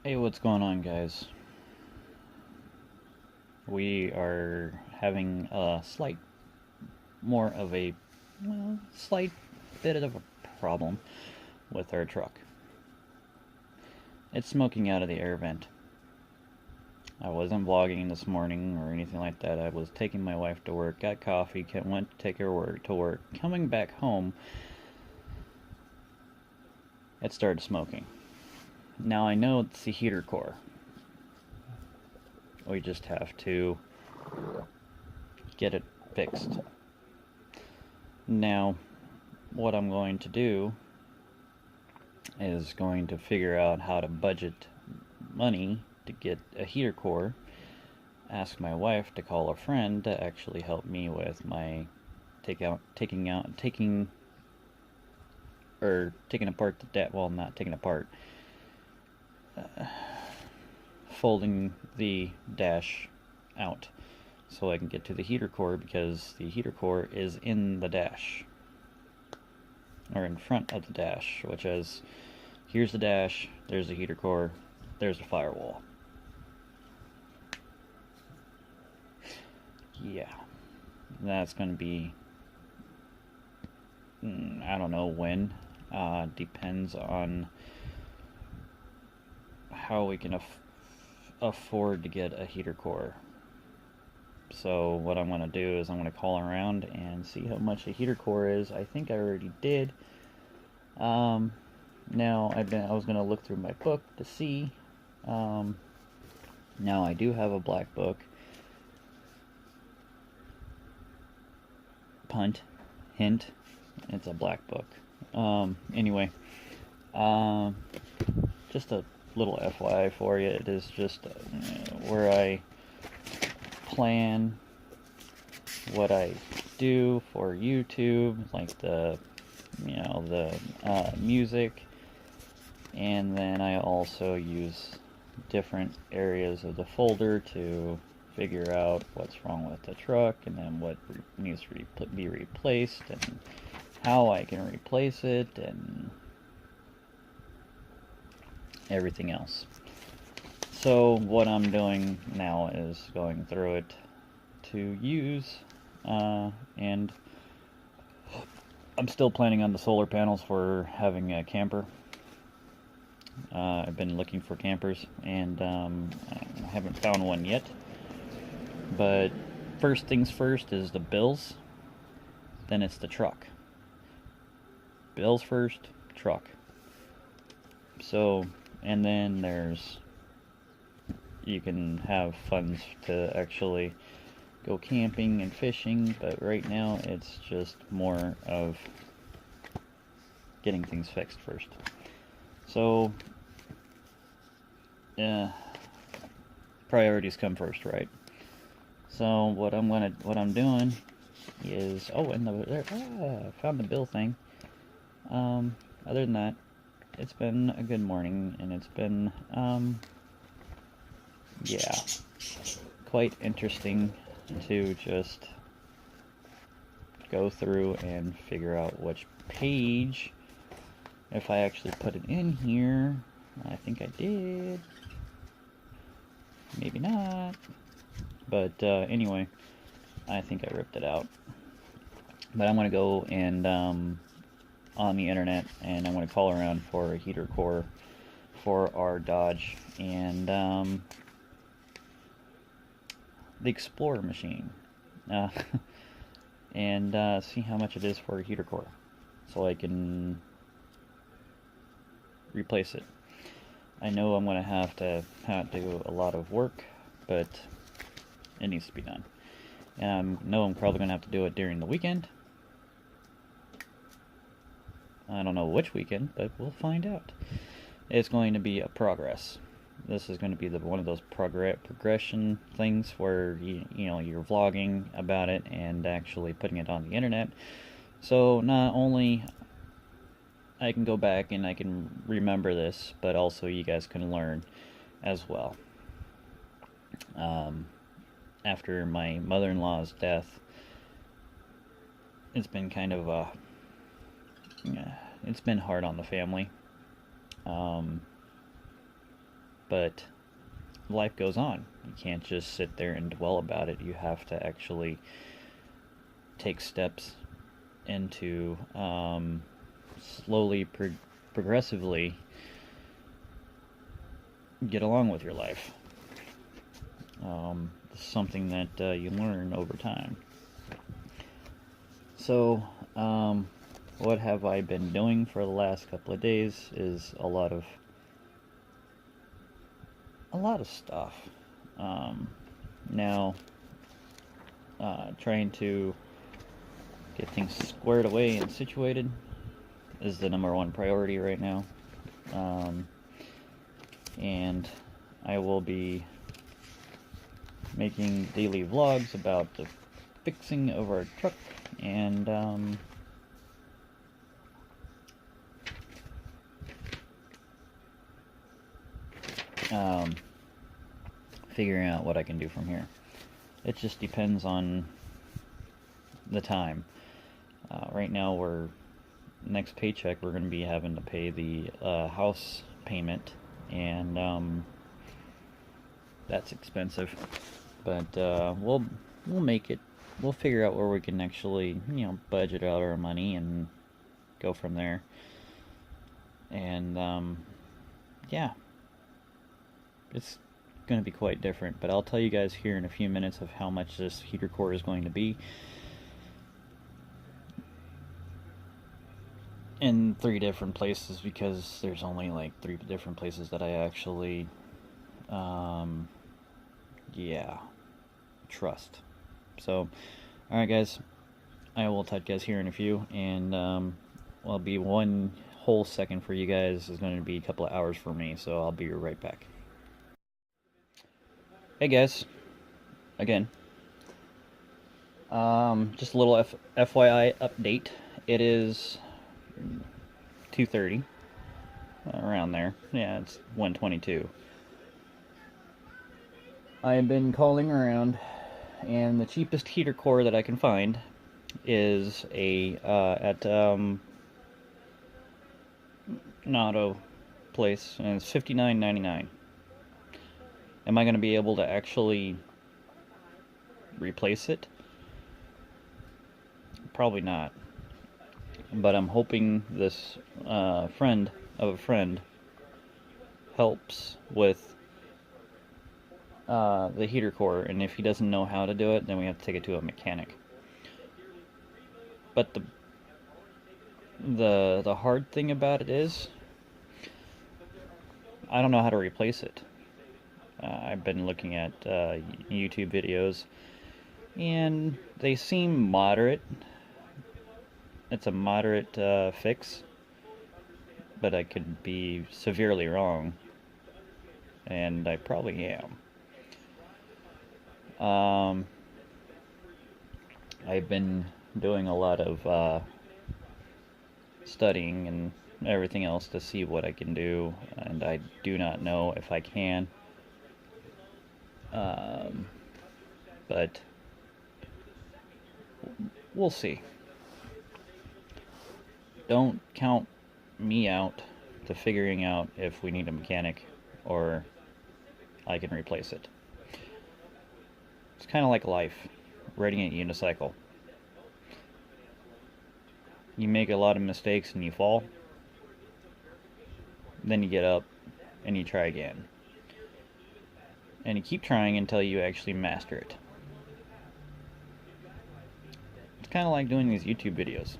Hey, what's going on, guys? We are having a more of a, slight bit of a problem with our truck. It's smoking out of the air vent. I wasn't vlogging this morning or anything like that. I was taking my wife to work, got coffee, went to take her to work. Coming back home, it started smoking. Now I know it's the heater core. We just have to get it fixed. Now, what I'm going to do is going to figure out how to budget money to get a heater core, ask my wife to call a friend to actually help me with my taking apart the dash. Well, not taking apart, folding the dash out so I can get to the heater core, because the heater core is in the dash, or in front of the dash, which is, here's the dash, there's the heater core, there's the firewall. Yeah, that's going to be, I don't know when, depends on how we can afford to get a heater core. So what I'm going to do is I'm going to call around and see how much a heater core is. I think I already did. Now I was going to look through my book to see. Now I do have a black book. Punt, hint, it's a black book. Anyway, just a little FYI for you. It is just where I plan what I do for YouTube, like the music, and then I also use different areas of the folder to figure out what's wrong with the truck, and then what needs to be replaced, and how I can replace it, and everything else. So what I'm doing now is going through it to use, and I'm still planning on the solar panels for having a camper. I've been looking for campers, and I haven't found one yet. But first things first is the bills, then it's the truck. Bills first, truck. So, and then you can have funds to actually go camping and fishing, but right now it's just more of getting things fixed first. So, priorities come first, right? So what I'm doing is, I found the bill thing. Other than that, it's been a good morning, and it's been quite interesting to just go through and figure out which page, if I actually put it in here. I think I did, maybe not, but anyway, I think I ripped it out. But I'm going to go and on the internet, and I'm going to call around for a heater core for our Dodge, and the Explorer machine, and see how much it is for a heater core, so I can replace it. I know I'm going to have to do a lot of work, but it needs to be done. And I know I'm probably going to have to do it during the weekend. I don't know which weekend, but we'll find out. It's going to be a progress. This is going to be one of those progression things where you're vlogging about it and actually putting it on the internet. So not only I can go back and I can remember this, but also you guys can learn as well. After my mother-in-law's death, it's been kind of it's been hard on the family. but life goes on. You can't just sit there and dwell about it. You have to actually take steps into slowly, progressively get along with your life. Something that you learn over time. So, what have I been doing for the last couple of days is a lot of stuff. Now, trying to get things squared away and situated is the #1 priority right now. And I will be making daily vlogs about the fixing of our truck and figuring out what I can do from here. It just depends on the time. Right now, next paycheck we're going to be having to pay the house payment, and that's expensive. But we'll make it. We'll figure out where we can actually, budget out our money and go from there. And yeah, it's going to be quite different. But I'll tell you guys here in a few minutes of how much this heater core is going to be. In 3 different places, because there's only like 3 different places that I actually trust. So alright guys, I will touch guys here in a few, and will be 1 whole second for you guys is going to be a couple of hours for me, so I'll be right back. Hey guys, again, just a little FYI update. It is 2:30, around there. Yeah, it's 1:22. I've been calling around, and the cheapest heater core that I can find is at an auto place, and it's $59.99. Am I going to be able to actually replace it? Probably not. But I'm hoping this friend of a friend helps with the heater core, and if he doesn't know how to do it, then we have to take it to a mechanic. But the hard thing about it is, I don't know how to replace it. I've been looking at YouTube videos, and they seem moderate. It's a moderate fix, but I could be severely wrong, and I probably am. I've been doing a lot of studying and everything else to see what I can do, and I do not know if I can. But we'll see. Don't count me out to figuring out if we need a mechanic or I can replace it. It's kind of like life, riding a unicycle. You make a lot of mistakes and you fall, then you get up and you try again. And you keep trying until you actually master it. It's kind of like doing these YouTube videos.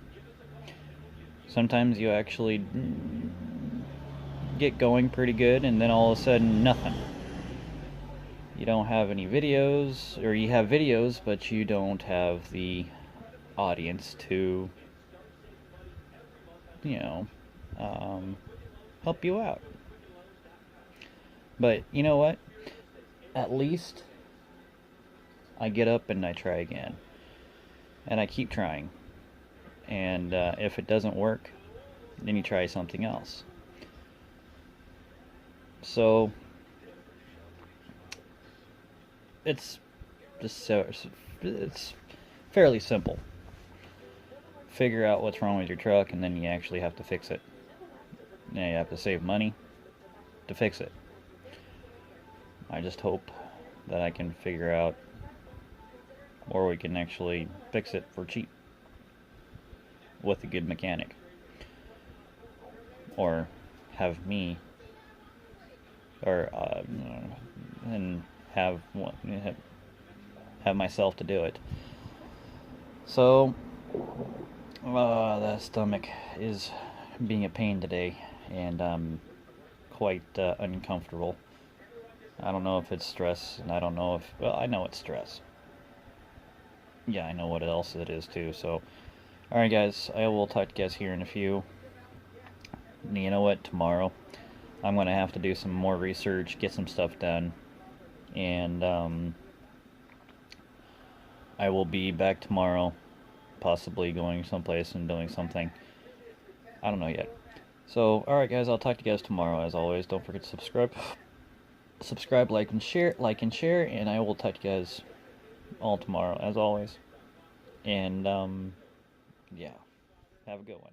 Sometimes you actually get going pretty good, and then all of a sudden, nothing. You don't have any videos, or you have videos, but you don't have the audience to, help you out. But you know what? At least I get up and I try again. And I keep trying. And if it doesn't work, then you try something else. So it's fairly simple. Figure out what's wrong with your truck, and then you actually have to fix it. Now you have to save money to fix it. I just hope that I can figure out where we can actually fix it for cheap with a good mechanic, or have me, or and have myself to do it. So the stomach is being a pain today, and quite uncomfortable. I don't know if it's stress, and I don't know if, well, I know it's stress. Yeah, I know what else it is too. So, alright, guys, I will talk to you guys here in a few. You know what? Tomorrow, I'm gonna have to do some more research, get some stuff done, and I will be back tomorrow, possibly going someplace and doing something. I don't know yet. So, alright, guys, I'll talk to you guys tomorrow. As always, don't forget to subscribe, like and share, and I will talk to you guys all tomorrow, as always. And yeah, have a good one.